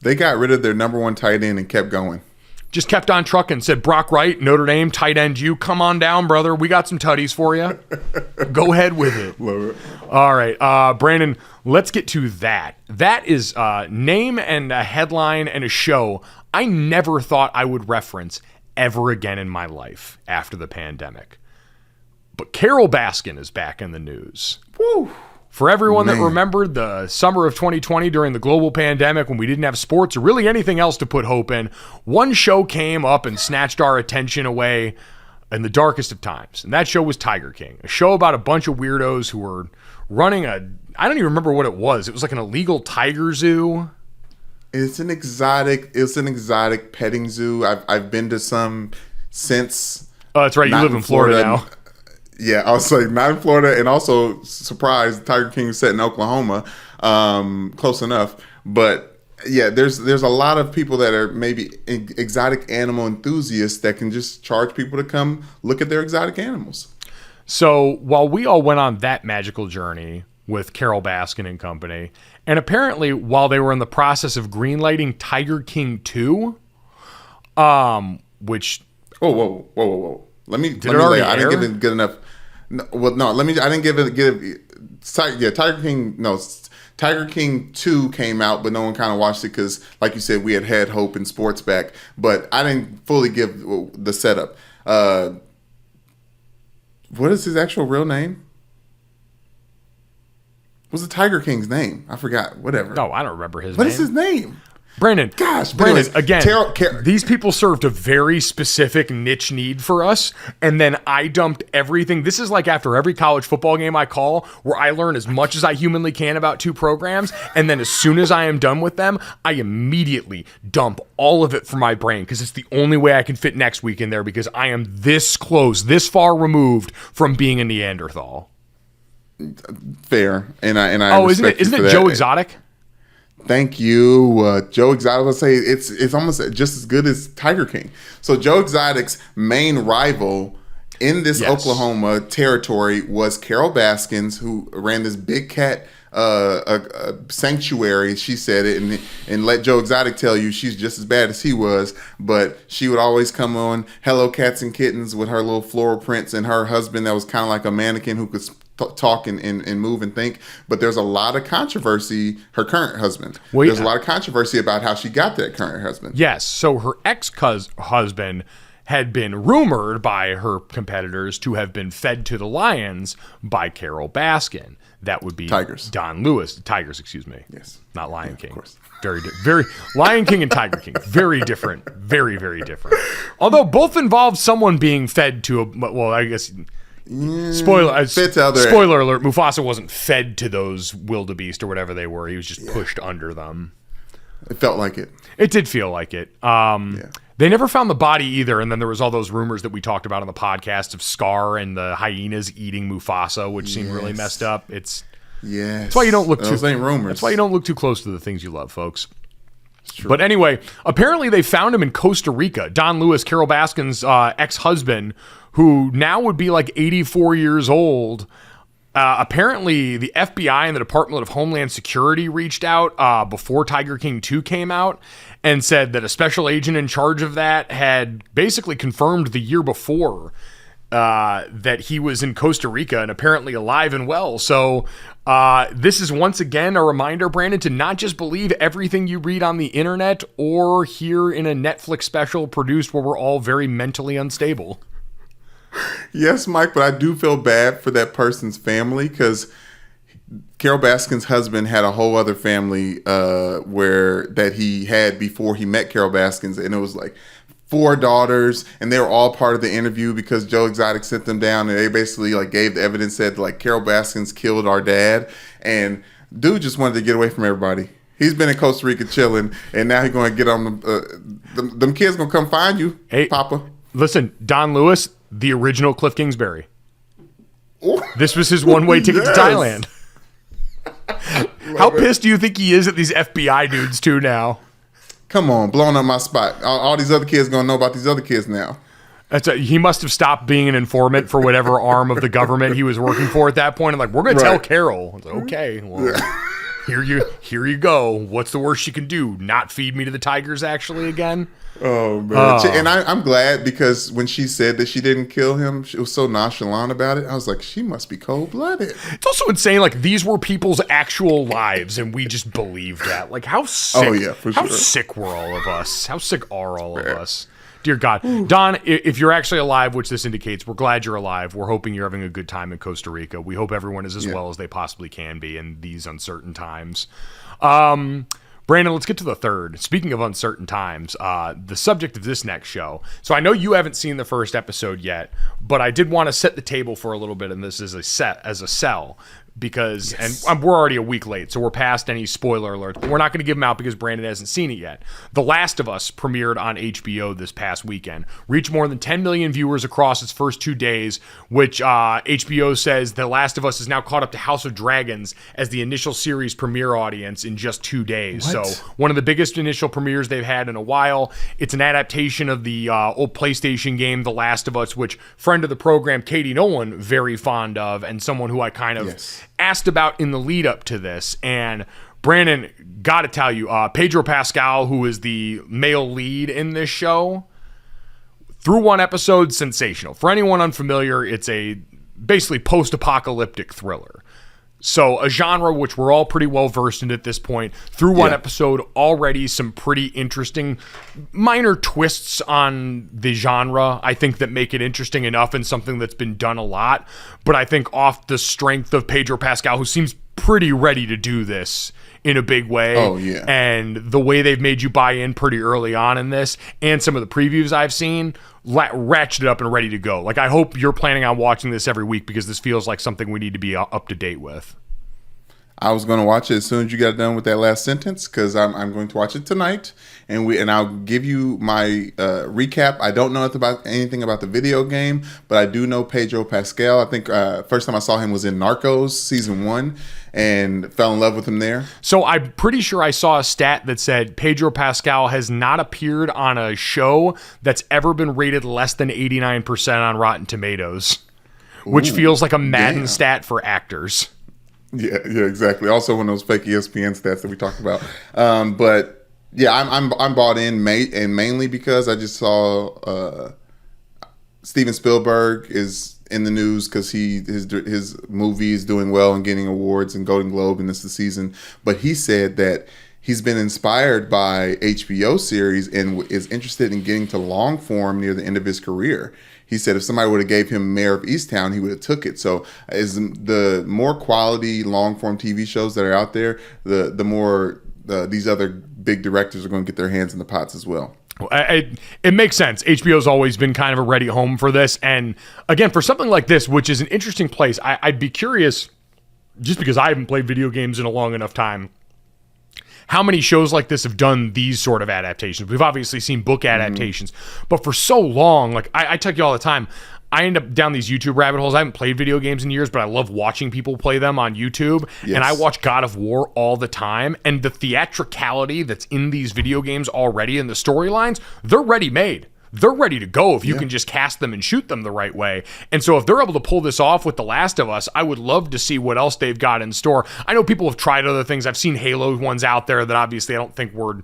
They got rid of their number 1 tight end and kept going. just kept on trucking. Said, Brock Wright, Notre Dame, tight end you. Come on down, brother. We got some tutties for you. Go ahead with it. Love it. All right, Brandon, let's get to that. That is name and a headline and a show I never thought I would reference ever again in my life after the pandemic. But Carole Baskin is back in the news. Woo. For everyone that remembered the summer of 2020 during the global pandemic when we didn't have sports or really anything else to put hope in, one show came up and snatched our attention away in the darkest of times. And that show was Tiger King, a show about a bunch of weirdos who were running I don't even remember what it was. It was like an illegal tiger zoo. It's an exotic petting zoo. I've been to some since. Oh, that's right. You live in Florida now. Yeah, I was like not in Florida, and also surprised Tiger King set in Oklahoma, close enough. But yeah, there's a lot of people that are maybe exotic animal enthusiasts that can just charge people to come look at their exotic animals. So while we all went on that magical journey with Carole Baskin and company, and apparently while they were in the process of greenlighting Tiger King 2, which whoa. Let me lay. I didn't give it good enough. No, I didn't give it. Tiger King. No, Tiger King 2 came out, but no one kind of watched it because, like you said, we had hope in sports back. But I didn't fully give the setup. What is his actual real name? What's the Tiger King's name? I forgot. Whatever. No, I don't remember his name. What is his name? Brandon, anyways, again, these people served a very specific niche need for us, and then I dumped everything. This is like after every college football game I call, where I learn as much as I humanly can about two programs, and then as soon as I am done with them, I immediately dump all of it from my brain, because it's the only way I can fit next week in there, because I am this close, this far removed from being a Neanderthal. Fair, and I isn't it Joe Exotic? Thank you, Joe Exotic. I would say it's almost just as good as Tiger King. So Joe Exotic's main rival in this Oklahoma territory was Carole Baskins, who ran this big cat sanctuary. She said it, and let Joe Exotic tell you she's just as bad as he was. But she would always come on Hello Cats and Kittens with her little floral prints, and her husband that was kind of like a mannequin who could talk and move and think. But there's a lot of controversy. Her current husband. There's a lot of controversy about how she got that current husband. Yes. So her ex-husband had been rumored by her competitors to have been fed to the lions by Carole Baskin. That would be Don Lewis. Tigers, excuse me. Yes. Not Lion King. Of course. Very Lion King and Tiger King. Very different. Very, very different. Although both involved someone being fed to I guess... Spoiler alert, Mufasa wasn't fed to those wildebeest or whatever they were. He was just pushed under them. It felt like it. It did feel like it. They never found the body either, and then there was all those rumors that we talked about on the podcast of Scar and the hyenas eating Mufasa, which seemed really messed up. That's why you don't look those ain't rumors. That's why you don't look too close to the things you love, folks. But anyway, apparently they found him in Costa Rica. Don Lewis, Carole Baskin's ex-husband, who now would be like 84 years old. Apparently, the FBI and the Department of Homeland Security reached out before Tiger King 2 came out and said that a special agent in charge of that had basically confirmed the year before that he was in Costa Rica and apparently alive and well. So this is once again a reminder, Brandon, to not just believe everything you read on the internet or hear in a Netflix special produced where we're all very mentally unstable. Yes, Mike, but I do feel bad for that person's family because Carole Baskin's husband had a whole other family that he had before he met Carole Baskin's, and it was like 4 daughters, and they were all part of the interview because Joe Exotic sent them down, and they basically like gave the evidence that like Carole Baskin's killed our dad, and dude just wanted to get away from everybody. He's been in Costa Rica chilling, and now he's going to get on them kids going to come find you, hey, Papa. Listen, Don Lewis, the original Cliff Kingsbury. This was his one-way ticket to Thailand. How pissed do you think he is at these FBI dudes too now? Come on, blowing up my spot. All these other kids going to know about these other kids now. He must have stopped being an informant for whatever arm of the government he was working for at that point. And like, we're going to tell Carole. Like, okay, well, Here you go. What's the worst you can do? Not feed me to the tigers actually again? Oh man. And I'm glad, because when she said that she didn't kill him, she was so nonchalant about it. I was like, she must be cold-blooded. It's also insane, like, these were people's actual lives and we just believed that. Like, how sick how sick were all of us? How sick are all of us? Dear God. Don, if you're actually alive, which this indicates, we're glad you're alive. We're hoping you're having a good time in Costa Rica. We hope everyone is as well as they possibly can be in these uncertain times. Brandon, let's get to the third. Speaking of uncertain times, the subject of this next show. So I know you haven't seen the first episode yet, but I did want to set the table for a little bit, and this is a sell. Because, and we're already a week late, so we're past any spoiler alerts, but we're not going to give them out because Brandon hasn't seen it yet. The Last of Us premiered on HBO this past weekend, reached more than 10 million viewers across its first 2 days, which HBO says The Last of Us is now caught up to House of Dragons as the initial series premiere audience in just 2 days. What? So one of the biggest initial premieres they've had in a while. It's an adaptation of the old PlayStation game The Last of Us, which friend of the program Katie Nolan very fond of, and someone who I kind of asked about in the lead up to this. And Brandon, gotta tell you, Pedro Pascal, who is the male lead in this show, through one episode, sensational. For anyone unfamiliar, it's a basically post-apocalyptic thriller. So a genre which we're all pretty well versed in at this point. Through one episode, already some pretty interesting minor twists on the genre, I think, that make it interesting enough and something that's been done a lot. But I think off the strength of Pedro Pascal, who seems pretty ready to do this in a big way. Oh, yeah. And the way they've made you buy in pretty early on in this, and some of the previews I've seen, ratcheted up and ready to go. Like, I hope you're planning on watching this every week, because this feels like something we need to be up to date with. I was going to watch it as soon as you got done with that last sentence, because I'm going to watch it tonight, and I'll give you my recap. I don't know anything about the video game, but I do know Pedro Pascal. I think first time I saw him was in Narcos season 1, and fell in love with him there. So I'm pretty sure I saw a stat that said Pedro Pascal has not appeared on a show that's ever been rated less than 89% on Rotten Tomatoes, which feels like a Madden stat for actors. Yeah, exactly. Also one of those fake ESPN stats that we talked about. But yeah, I'm bought in, and mainly because I just saw Steven Spielberg is in the news because his movie is doing well and getting awards and Golden Globe, and this is the season. But he said that he's been inspired by HBO series and is interested in getting to long form near the end of his career. He said if somebody would have gave him Mayor of Easttown, he would have took it. So as the more quality long form TV shows that are out there, the more these other big directors are going to get their hands in the pots as well. It makes sense. HBO's always been kind of a ready home for this. And again, for something like this, which is an interesting place, I'd be curious, just because I haven't played video games in a long enough time, how many shows like this have done these sort of adaptations. We've obviously seen book adaptations, but for so long, like I tell you all the time, I end up down these YouTube rabbit holes. I haven't played video games in years, but I love watching people play them on YouTube. Yes. And I watch God of War all the time. And the theatricality that's in these video games already and the storylines, they're ready made. They're ready to go if you can just cast them and shoot them the right way. And so if they're able to pull this off with The Last of Us, I would love to see what else they've got in store. I know people have tried other things. I've seen Halo ones out there that obviously I don't think were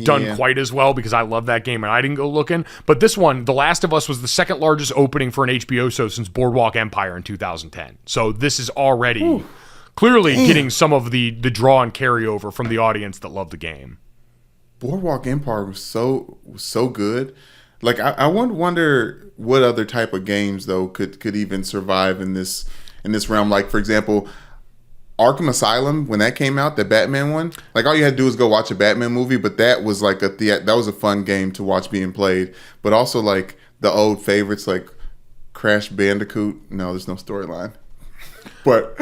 done quite as well, because I love that game and I didn't go looking. But this one, The Last of Us, was the second largest opening for an HBO show since Boardwalk Empire in 2010. So this is already clearly getting some of the draw and carryover from the audience that loved the game. Boardwalk Empire was so good. Like I wonder what other type of games though could even survive in this realm. Like for example, Arkham Asylum, when that came out, the Batman one, like all you had to do was go watch a Batman movie, but that was like that was a fun game to watch being played. But also like the old favorites like Crash Bandicoot. No, there's no storyline. But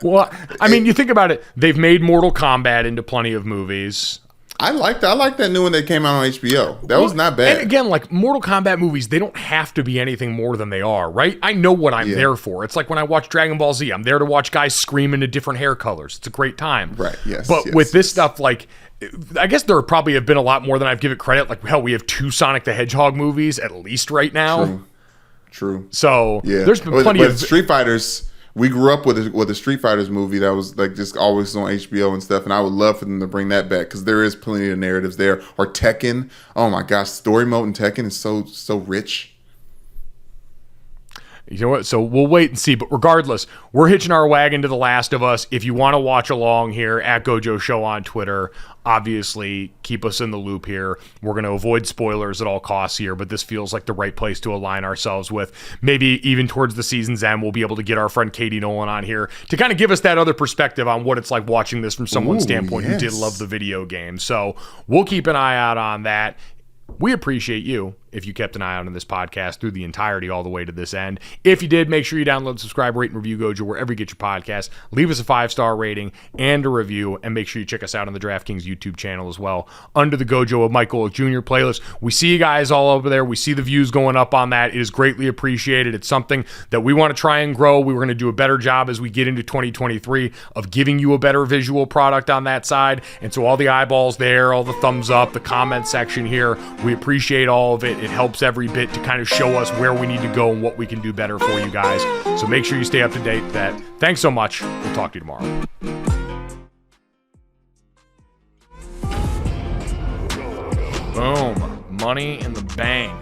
well, I mean, you think about it, they've made Mortal Kombat into plenty of movies. I like that new one that came out on HBO. That was not bad. And again, like Mortal Kombat movies, they don't have to be anything more than they are, right? I know what I'm there for. It's like when I watch Dragon Ball Z, I'm there to watch guys scream into different hair colors. It's a great time. Right, yes. But with this stuff, like, I guess there probably have been a lot more than I've given it credit. Like, hell, we have 2 Sonic the Hedgehog movies at least right now. True. So there's been plenty of... Street Fighters... we grew up with a Street Fighters movie that was like just always on HBO and stuff, and I would love for them to bring that back because there is plenty of narratives there. Or Tekken, oh my gosh, story mode in Tekken is so rich. You know what? So we'll wait and see. But regardless, we're hitching our wagon to The Last of Us. If you want to watch along here, at Gojo Show on Twitter, obviously keep us in the loop here. We're going to avoid spoilers at all costs here, but this feels like the right place to align ourselves with. Maybe even towards the season's end, we'll be able to get our friend Katie Nolan on here to kind of give us that other perspective on what it's like watching this from someone's standpoint who did love the video game. So we'll keep an eye out on that. We appreciate you if you kept an eye out on this podcast through the entirety all the way to this end. If you did, make sure you download, subscribe, rate, and review Gojo wherever you get your podcast. Leave us a 5-star rating and a review, and make sure you check us out on the DraftKings YouTube channel as well under the Gojo of Mike Golick Jr. playlist. We see you guys all over there. We see the views going up on that. It is greatly appreciated. It's something that we want to try and grow. We were going to do a better job as we get into 2023 of giving you a better visual product on that side. And so all the eyeballs there, all the thumbs up, the comment section here, we appreciate all of it. It helps every bit to kind of show us where we need to go and what we can do better for you guys. So make sure you stay up to date with that. Thanks so much. We'll talk to you tomorrow. Boom. Money in the bank.